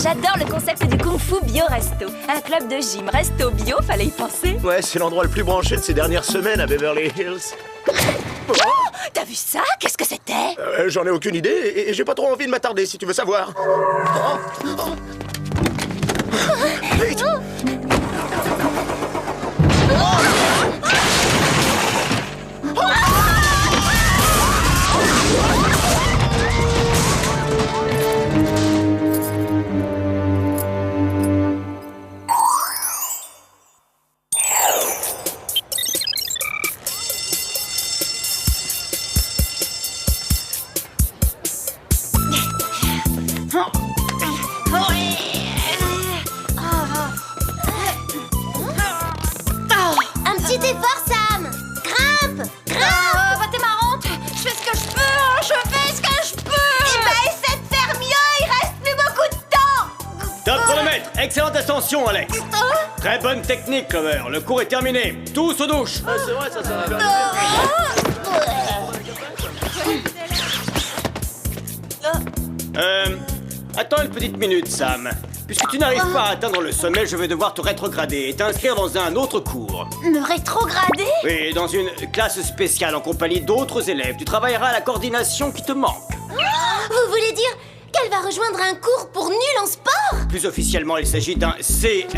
J'adore le concept du Kung Fu Bio Resto. Un club de gym resto bio, fallait y penser. Ouais, c'est l'endroit le plus branché de ces dernières semaines à Beverly Hills. Oh, t'as vu ça? Qu'est-ce que c'était? J'en ai aucune idée et j'ai pas trop envie de m'attarder si tu veux savoir. Vite! Un petit effort, Sam. Grimpe. Bah t'es marrante. Je fais ce que je peux, hein. Je fais ce que je peux. Eh ben, essaie de faire mieux. Il reste plus beaucoup de temps. Top chronomètre, excellente ascension, Alex. Très bonne technique, Clover. Le cours est terminé. Tous aux douches. Ah, c'est vrai, ça va faire Attends une petite minute, Sam. Puisque tu n'arrives pas à atteindre le sommet, je vais devoir te rétrograder et t'inscrire dans un autre cours. Me rétrograder? Oui, dans une classe spéciale en compagnie d'autres élèves. Tu travailleras à la coordination qui te manque. Vous voulez dire qu'elle va rejoindre un cours pour nul en sport? Plus officiellement, il s'agit d'un CRECT.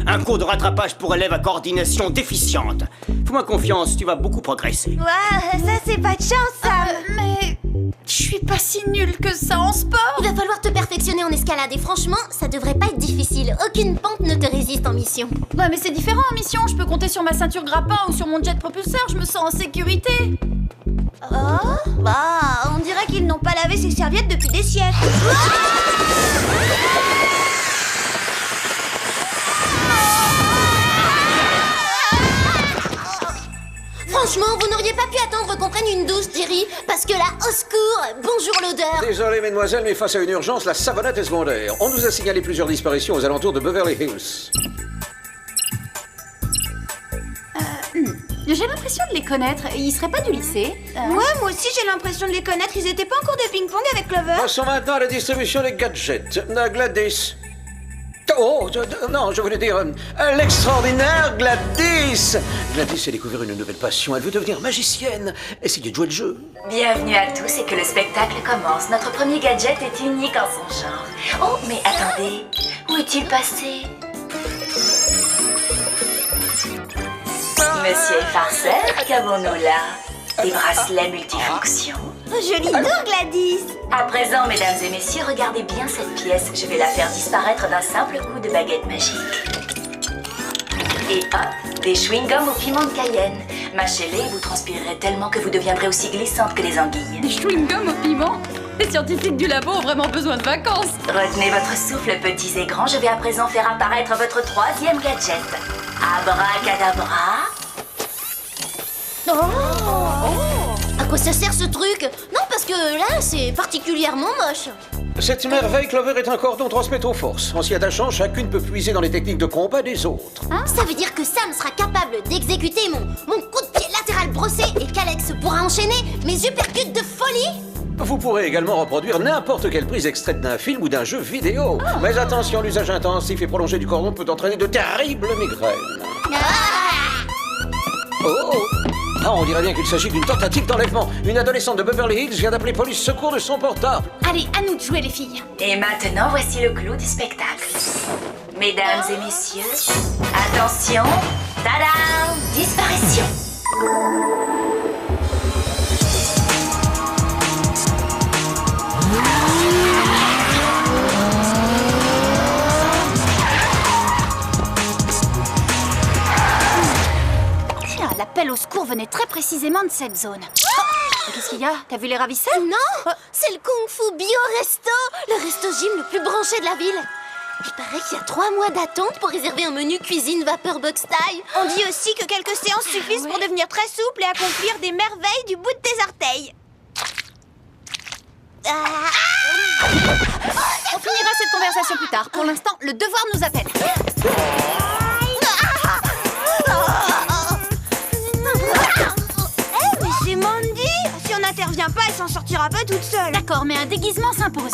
Un cours de rattrapage pour élèves à coordination déficiente. Fais-moi confiance, tu vas beaucoup progresser. Ouais, ça c'est pas de chance, Sam. Mais je suis pas si nulle que ça en sport. Il va falloir te perfectionner en escalade et franchement, ça devrait pas être difficile. Aucune pente ne te résiste en mission. Ouais, mais c'est différent en mission. Je peux compter sur ma ceinture grappin ou sur mon jet propulseur. Je me sens en sécurité. Oh? Bah, on dirait qu'ils n'ont pas lavé ces serviettes depuis des siècles. Franchement, vous n'auriez pas pu attendre qu'on prenne une douche, Jerry? Parce que là, au secours, bonjour l'odeur. Désolé, mesdemoiselles, mais face à une urgence, la savonnette est secondaire. On nous a signalé plusieurs disparitions aux alentours de Beverly Hills. J'ai l'impression de les connaître. Ils seraient pas du lycée? Ouais, moi aussi j'ai l'impression de les connaître. Ils étaient pas en cours de ping-pong avec Clover? Passons maintenant à la distribution des gadgets. Gladys. Oh, non, je voulais dire l'extraordinaire Gladys. Gladys a découvert une nouvelle passion. Elle veut devenir magicienne. Essayez de jouer le jeu. Bienvenue à tous et que le spectacle commence. Notre premier gadget est unique en son genre. Oh, mais attendez. Où est-il passé? Monsieur Farceur, qu'avons-nous là? Des bracelets multifonctions. Joli tour, Gladys. À présent, mesdames et messieurs, regardez bien cette pièce. Je vais la faire disparaître d'un simple coup de baguette magique. Et hop, des chewing-gums au piment de Cayenne. Mâchez-les et vous transpirerez tellement que vous deviendrez aussi glissante que les anguilles. Des chewing-gums au piment? Les scientifiques du labo ont vraiment besoin de vacances. Retenez votre souffle, petits et grands. Je vais à présent faire apparaître votre troisième gadget. Abracadabra. À quoi ça sert ce truc? Non, parce que là, c'est particulièrement moche. Cette merveille, Clover, est un cordon transmettre aux forces. En s'y attachant, chacune peut puiser dans les techniques de combat des autres. Ça veut dire que Sam sera capable d'exécuter mon coup de pied latéral brossé et qu'Alex pourra enchaîner mes uppercuts de folie. Vous pourrez également reproduire n'importe quelle prise extraite d'un film ou d'un jeu vidéo. Mais attention, l'usage intensif et prolongé du cordon peut entraîner de terribles migraines. On dirait bien qu'il s'agit d'une tentative d'enlèvement. Une adolescente de Beverly Hills vient d'appeler police secours de son portable. Allez, à nous de jouer les filles. Et maintenant, voici le clou du spectacle. Mesdames et messieurs, attention, tadam, disparition. Tiens, l'appel au secours venait très précisément de cette zone. Qu'est-ce qu'il y a? T'as vu les ravisseurs? Non, c'est le Kung Fu Bio Resto, le resto gym le plus branché de la ville. Il paraît qu'il y a 3 mois d'attente pour réserver un menu cuisine vapeur box taille. On dit aussi que quelques séances suffisent pour devenir très souple et accomplir des merveilles du bout de tes orteils. On finira cette conversation plus tard. Pour l'instant, le devoir nous appelle. Mais c'est Mandy. Si on n'intervient pas, elle s'en sortira pas toute seule. D'accord, mais un déguisement s'impose.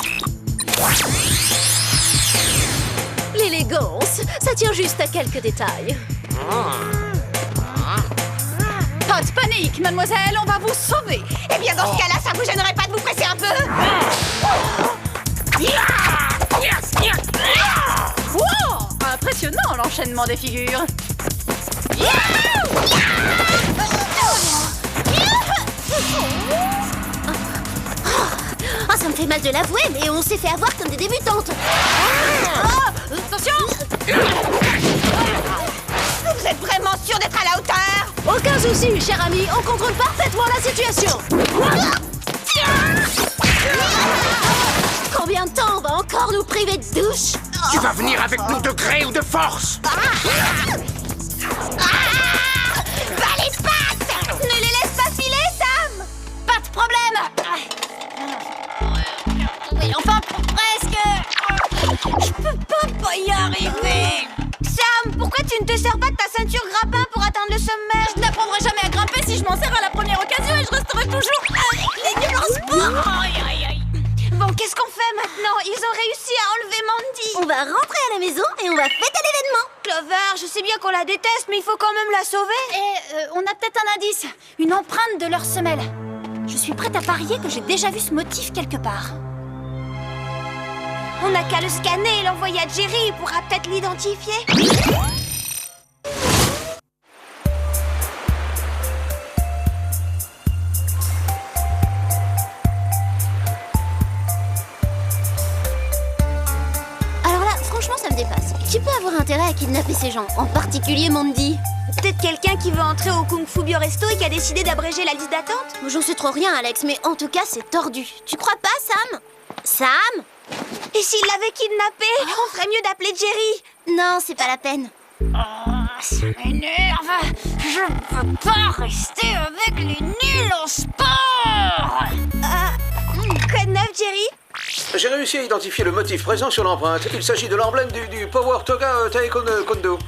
L'élégance, ça tient juste à quelques détails. Pas de panique, mademoiselle, on va vous sauver. Eh bien, dans ce cas-là, ça vous gênerait pas de vous presser un peu? Wow, impressionnant l'enchaînement des figures. Ah, ça me fait mal de l'avouer, mais on s'est fait avoir comme des débutantes. Attention! Vous êtes vraiment sûr d'être à la hauteur? Aucun souci, cher ami, on contrôle parfaitement la situation. Combien de temps on va encore nous priver de douche? Tu vas venir avec nous de gré ou de force? Bas les pattes! Ne les laisse pas filer, Sam! Pas de problème! Oui, enfin, presque! Je peux pas y arriver! Sam, pourquoi tu ne te sers pas de ta ceinture grappin pour atteindre le sommet? Je n'apprendrai jamais à grimper si je m'en sers à la première occasion et je resterai toujours avec les violences pour... Bon, qu'est-ce qu'on fait maintenant? Ils ont réussi à enlever Mandy. On va rentrer à la maison et on va fêter l'événement. Clover, je sais bien qu'on la déteste, mais il faut quand même la sauver. Et on a peut-être un indice, une empreinte de leur semelle. Je suis prête à parier que j'ai déjà vu ce motif quelque part. On n'a qu'à le scanner et l'envoyer à Jerry, il pourra peut-être l'identifier. Alors là, franchement, ça me dépasse. Qui peut avoir intérêt à kidnapper ces gens, en particulier Mandy? Peut-être quelqu'un qui veut entrer au Kung Fu Bio Resto et qui a décidé d'abréger la liste d'attente? J'en sais trop rien, Alex, mais en tout cas, c'est tordu. Tu crois pas, Sam? Sam? Et s'il l'avait kidnappé, on ferait mieux d'appeler Jerry. Non, c'est pas la peine. Ça m'énerve. Je ne peux pas rester avec les nuls en sport. Quoi de neuf, Jerry? J'ai réussi à identifier le motif présent sur l'empreinte. Il s'agit de l'emblème du Power Toga Taekwondo.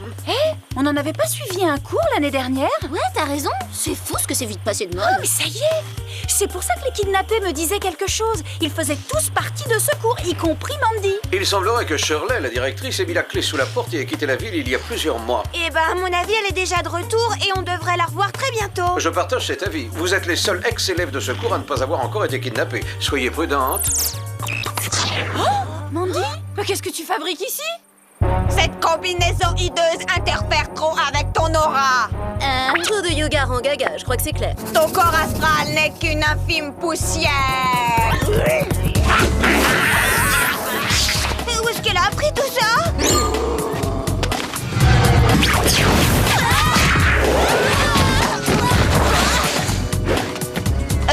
On n'en avait pas suivi un cours l'année dernière? Ouais, t'as raison. C'est fou ce que c'est vite passé de mode. Oh, mais ça y est! C'est pour ça que les kidnappés me disaient quelque chose. Ils faisaient tous partie de ce cours, y compris Mandy. Il semblerait que Shirley, la directrice, ait mis la clé sous la porte et ait quitté la ville il y a plusieurs mois. Eh ben, à mon avis, elle est déjà de retour et on devrait la revoir très bientôt. Je partage cet avis. Vous êtes les seuls ex-élèves de ce cours à ne pas avoir encore été kidnappés. Soyez prudentes. Mandy? Mais qu'est-ce que tu fabriques ici? Cette combinaison hideuse interfère trop avec ton aura. Trop de yoga rend gaga, je crois que c'est clair. Ton corps astral n'est qu'une infime poussière. Et où est-ce qu'elle a appris tout ça?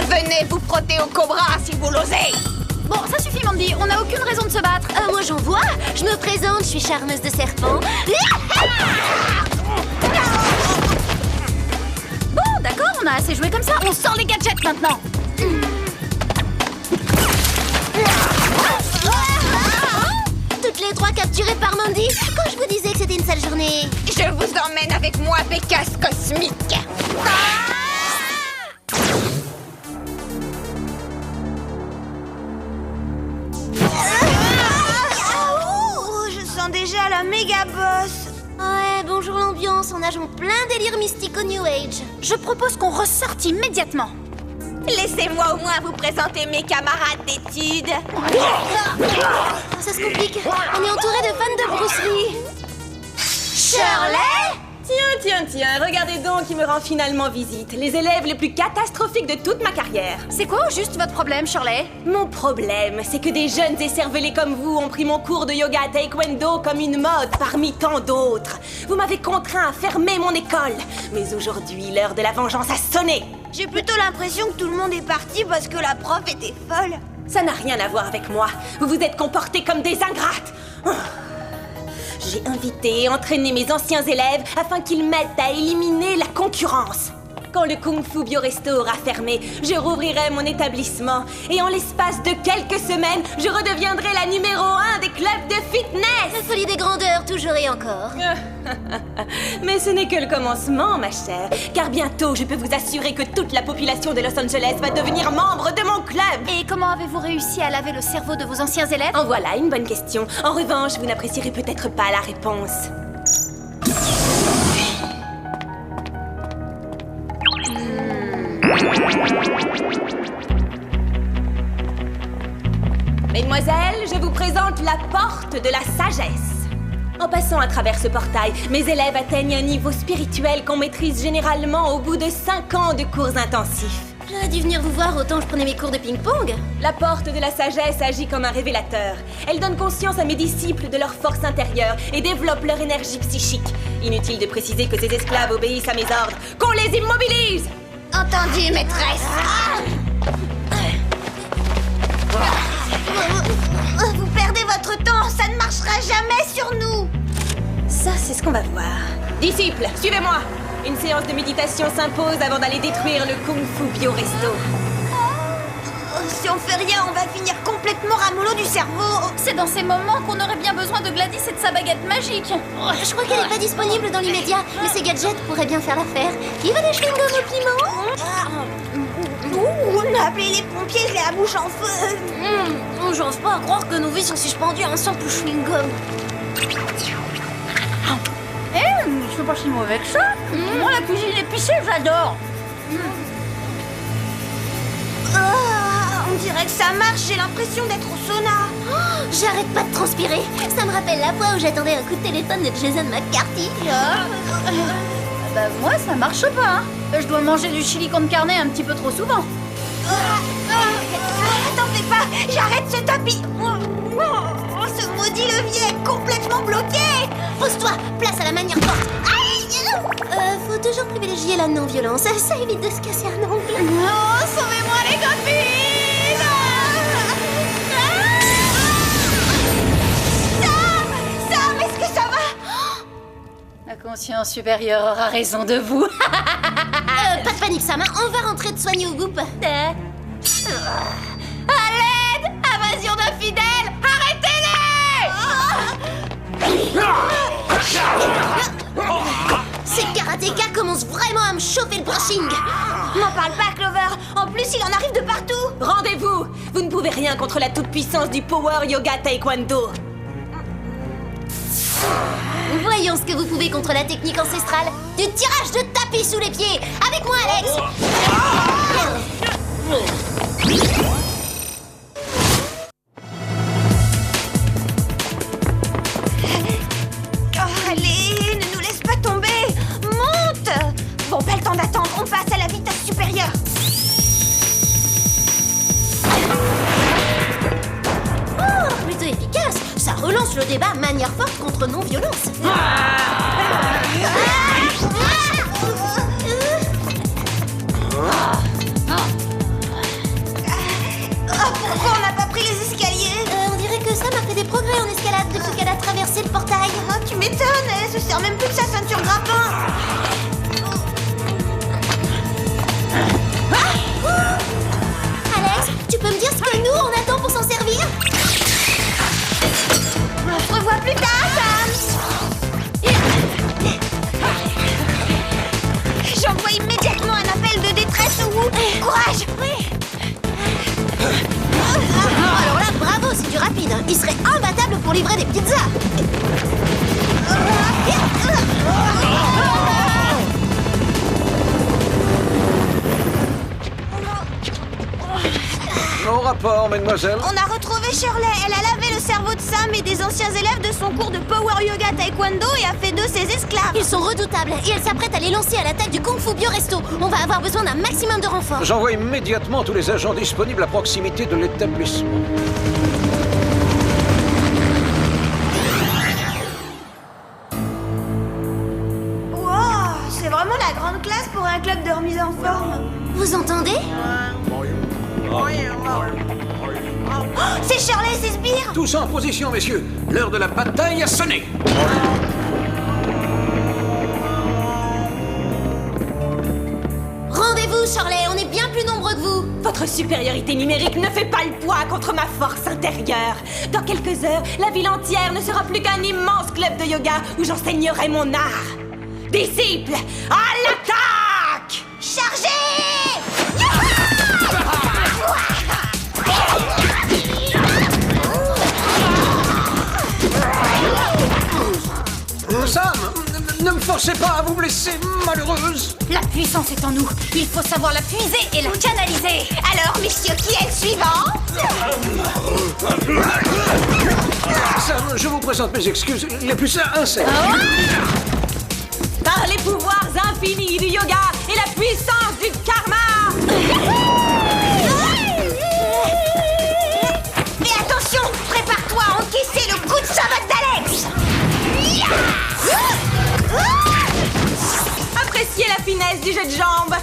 Venez vous frotter au cobra si vous l'osez. Bon, ça suffit, Mandy. On n'a aucune raison de se battre. Moi j'en vois. Je me présente, je suis charmeuse de serpent. Bon, d'accord, on a assez joué comme ça. On sort les gadgets maintenant. Toutes les trois capturées par Mandy. Quand je vous disais que c'était une sale journée. Je vous emmène avec moi, Bécasse cosmique. Je sens déjà la méga boss. Ouais, bonjour l'ambiance, on nage en plein délire mystique au New Age. Je propose qu'on ressorte immédiatement. Laissez-moi au moins vous présenter mes camarades d'études. Ça se complique, on est entouré de fans de Bruce Lee. Shirley? Tiens, regardez donc qui me rend finalement visite. Les élèves les plus catastrophiques de toute ma carrière. C'est quoi au juste votre problème, Shirley? Mon problème, c'est que des jeunes écervelés comme vous ont pris mon cours de yoga taekwondo comme une mode parmi tant d'autres. Vous m'avez contraint à fermer mon école. Mais aujourd'hui, l'heure de la vengeance a sonné. J'ai plutôt l'impression que tout le monde est parti parce que la prof était folle. Ça n'a rien à voir avec moi. Vous vous êtes comportés comme des ingrates. J'ai invité et entraîné mes anciens élèves afin qu'ils m'aident à éliminer la concurrence. Quand le Kung Fu Bioresto aura fermé, je rouvrirai mon établissement. Et en l'espace de quelques semaines, je redeviendrai la numéro 1 des clubs de fitness. La folie des grandeurs, toujours et encore. Mais ce n'est que le commencement, ma chère. Car bientôt, je peux vous assurer que toute la population de Los Angeles va devenir membre de mon club. Et comment avez-vous réussi à laver le cerveau de vos anciens élèves? En voilà une bonne question. En revanche, vous n'apprécierez peut-être pas la réponse. Mesdemoiselles, je vous présente la porte de la sagesse. En passant à travers ce portail, mes élèves atteignent un niveau spirituel qu'on maîtrise généralement au bout de 5 ans de cours intensifs. J'aurais dû venir vous voir autant que je prenais mes cours de ping-pong. La porte de la sagesse agit comme un révélateur. Elle donne conscience à mes disciples de leur force intérieure et développe leur énergie psychique. Inutile de préciser que ces esclaves obéissent à mes ordres. Qu'on les immobilise! Entendu, maîtresse. Vous perdez votre temps, ça ne marchera jamais sur nous. Ça, c'est ce qu'on va voir. Disciples, suivez-moi! Une séance de méditation s'impose avant d'aller détruire le Kung Fu Bioresto. Si on fait rien, on va finir complètement ramollo du cerveau. C'est dans ces moments qu'on aurait bien besoin de Gladys et de sa baguette magique. Je crois qu'elle n'est pas disponible dans l'immédiat, mais ces gadgets pourraient bien faire l'affaire. Qui veut des chewing-gums au piment? On a appelé les pompiers, je l'ai la bouche en feu. J'ose pas croire que nos vies sont suspendues à un simple chewing-gum. Je fais pas si mauvais que ça. Moi, la cuisine épicée, j'adore. On dirait que ça marche, j'ai l'impression d'être au sauna. J'arrête pas de transpirer. Ça me rappelle la fois où j'attendais un coup de téléphone de Jason McCarthy. Bah moi, ça marche pas. Hein. Je dois manger du chili con carne un petit peu trop souvent. T'en fais pas, j'arrête ce tapis. Ce maudit levier est complètement bloqué. Pose-toi, place à la manière forte. Faut toujours privilégier la non-violence. Ça évite de se casser un ongle. Oh, sauvez-moi les copines. Sam, est-ce que ça va? La conscience supérieure aura raison de vous. Pas de panique, Sam. On va rentrer de soigner au goût. À l'aide! Invasion d'infidèles! Arrêtez-les! Ces karatékas commencent vraiment à me chauffer le brushing. M'en parle pas, Clover! En plus, il en arrive de partout! Rendez-vous! Vous ne pouvez rien contre la toute-puissance du Power Yoga Taekwondo. Voyons ce que vous pouvez contre la technique ancestrale du tirage de tapis sous les pieds. Avec moi, Alex. Allez, ne nous laisse pas tomber! Monte! Bon, pas le temps d'attendre, on passe à la vitesse supérieure! Oh, plutôt efficace. Ça relance le débat manière forte contre non-violence. Pourquoi on n'a pas pris les escaliers? On dirait que Sam a fait des progrès en escalade depuis qu'elle a traversé le portail. Oh, tu m'étonnes, elle se sert même plus de sa ceinture grappin! Alex, tu peux me dire ce que nous, on attend pour s'en servir? On se revoit plus tard, Sam! J'envoie immédiatement un appel de détresse au Wu. Courage! Alors là, bravo, c'est du rapide. Il serait imbattable pour livrer des pizzas. Au rapport, mademoiselle. On a retrouvé Shirley. Elle a lavé le cerveau de Sam et des anciens élèves de son cours de Power Yoga Taekwondo et a fait d'eux ses esclaves. Ils sont redoutables et elle s'apprête à les lancer à l'attaque du Kung Fu Bioresto. On va avoir besoin d'un maximum de renforts. J'envoie immédiatement tous les agents disponibles à proximité de l'établissement. Wow, c'est vraiment la grande classe pour un club de remise en forme. Vous entendez? Oh, c'est Shirley et ses sbires. Tous en position, messieurs. L'heure de la bataille a sonné. Shirley, on est bien plus nombreux que vous. Votre supériorité numérique ne fait pas le poids contre ma force intérieure. Dans quelques heures, la ville entière ne sera plus qu'un immense club de yoga où j'enseignerai mon art. Disciples, à l'attaque! Chargez! Sam, ne me forcez pas à vous blesser, malheureuse. La puissance est en nous. Il faut savoir la puiser et la canaliser. Alors, messieurs, qui est le suivant? Sam, je vous présente mes excuses les plus sincères. Par les pouvoirs infinis du yoga et la puissance du karma! Et attention, prépare-toi à encaisser le coup de savate d'Alex! Appréciez la finesse du jeu de jambes!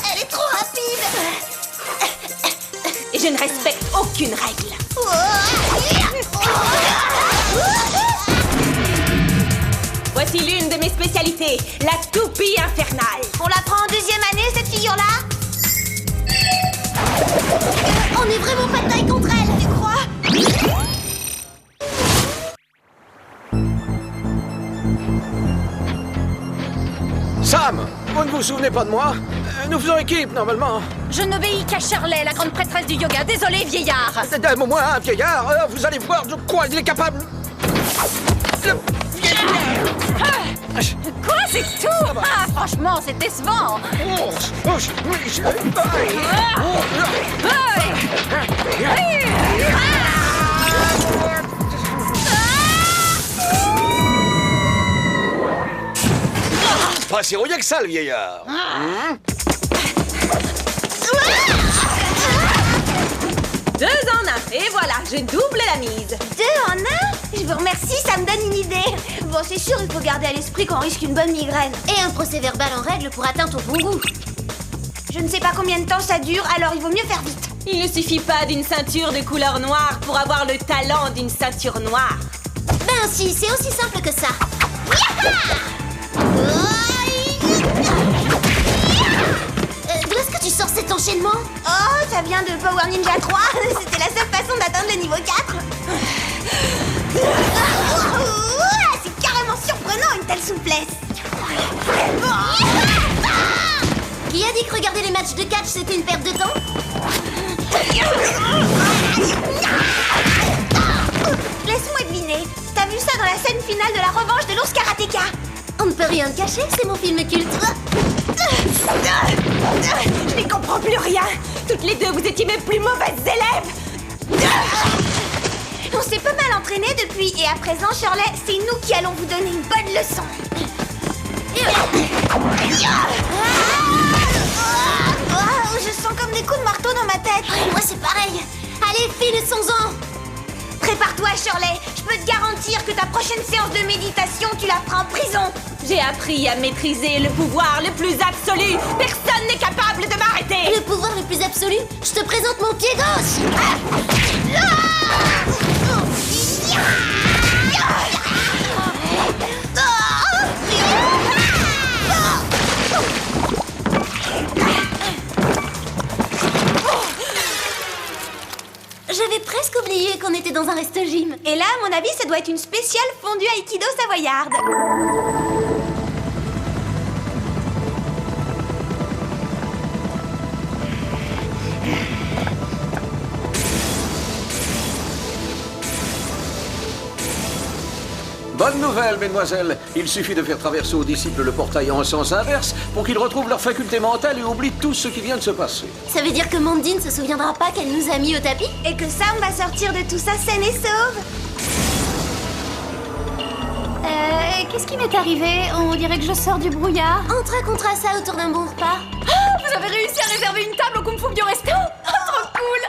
Elle est trop rapide! Et je ne respecte aucune règle. Voici l'une de mes spécialités, la toupie infernale. On la prend en deuxième année, cette figure-là? On est vraiment pas de taille contre elle, tu crois? Sam, vous ne vous souvenez pas de moi? Nous faisons équipe, normalement. Je n'obéis qu'à Shirley, la grande prêtresse du yoga. Désolé, vieillard. Moi, un vieillard, vous allez voir de quoi il est capable. Quoi, c'est tout? Ah, franchement, c'est décevant. Pas si rouillé que ça, le vieillard. Deux en un, et voilà, je double la mise. Deux en un? Je vous remercie, ça me donne une idée. Bon, c'est sûr, il faut garder à l'esprit qu'on risque une bonne migraine. Et un procès verbal en règle pour atteinte au bon goût. Je ne sais pas combien de temps ça dure, alors il vaut mieux faire vite. Il ne suffit pas d'une ceinture de couleur noire pour avoir le talent d'une ceinture noire. Ben si, c'est aussi simple que ça. D'où est-ce que tu sors cet enchaînement? Oh, ça vient de Power Ninja 3. C'était la seule façon d'atteindre le niveau 4. C'est carrément surprenant, une telle souplesse. Qui a dit que regarder les matchs de catch, c'était une perte de temps? Laisse-moi deviner. T'as vu ça dans la scène finale de la revanche de l'ours karatéka? On ne peut rien cacher, c'est mon film culte. Je n'y comprends plus rien. Toutes les deux, vous étiez mes plus mauvaises élèves. On s'est pas mal entraîné depuis, et à présent, Shirley, c'est nous qui allons vous donner une bonne leçon. Je sens comme des coups de marteau dans ma tête. Moi, c'est pareil. Allez, finissons-en. Prépare-toi, Shirley. Je peux te garantir que ta prochaine séance de méditation, tu la feras en prison. J'ai appris à maîtriser le pouvoir le plus absolu. Personne n'est capable de m'arrêter. Le pouvoir le plus absolu? Je te présente mon pied gauche. J'avais presque oublié qu'on était dans un resto-gym. Et là, à mon avis, ça doit être une spéciale fondue Aikido savoyarde. Bonne nouvelle, mesdemoiselles. Il suffit de faire traverser aux disciples le portail en sens inverse pour qu'ils retrouvent leur faculté mentale et oublient tout ce qui vient de se passer. Ça veut dire que Mandy ne se souviendra pas qu'elle nous a mis au tapis? Et que Sam va sortir de tout ça saine et sauve? Qu'est-ce qui m'est arrivé? On dirait que je sors du brouillard. On te racontera ça autour d'un bon repas. Vous avez réussi à réserver une table au Kung Fu Bio Resto? Trop cool!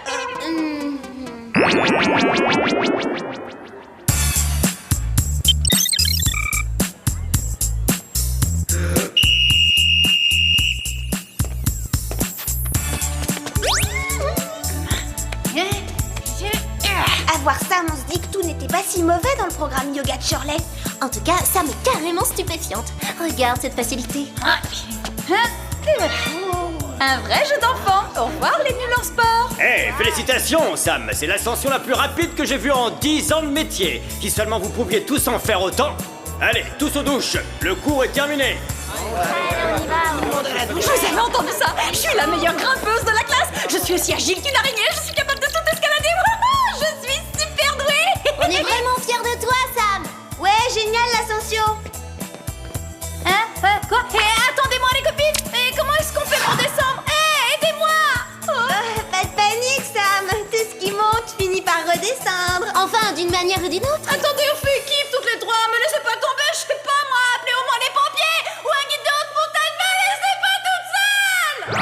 voir Sam, on se dit que tout n'était pas si mauvais dans le programme yoga de Shirley. En tout cas, Sam est carrément stupéfiante. Regarde cette facilité. Et voilà. Un vrai jeu d'enfant. Au revoir les nuls en sport. Félicitations, Sam. C'est l'ascension la plus rapide que j'ai vue en 10 ans de métier. Si seulement vous pouviez tous en faire autant. Allez, tous aux douches. Le cours est terminé. Vous avez entendu ça? Je suis la meilleure grimpeuse de la classe. Je suis aussi agile qu'une araignée. Je suis capable de tout escalader. Je suis super douée. On est vraiment fiers de toi, Sam. Ouais, génial l'ascension. Hein? Quoi? Attendez-moi les copines. Mais comment est-ce qu'on fait pour descendre? Aidez-moi. Pas de panique, Sam. Tout ce qui monte finit par redescendre. Enfin, d'une manière ou d'une autre. Attendez, on fait équipe toutes les trois. Me laissez pas tomber. Je sais pas moi. Appelez au moins les pompiers ou un guide de haute montagne. Me laissez pas toute seule.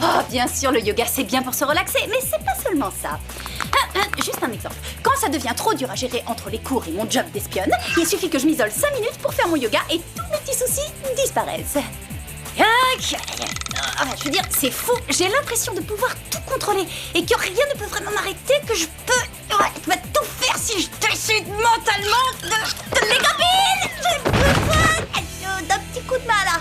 Oh, bien sûr, le yoga c'est bien pour se relaxer, mais c'est pas seulement ça. Juste un exemple. Quand ça devient trop dur à gérer entre les cours et mon job d'espionne, il suffit que je m'isole 5 minutes pour faire mon yoga et tous mes petits soucis disparaissent. Je veux dire, c'est fou. J'ai l'impression de pouvoir tout contrôler et que rien ne peut vraiment m'arrêter, que je peux tout faire si je décide mentalement de... Les copines, j'ai besoin d'un petit coup de main là.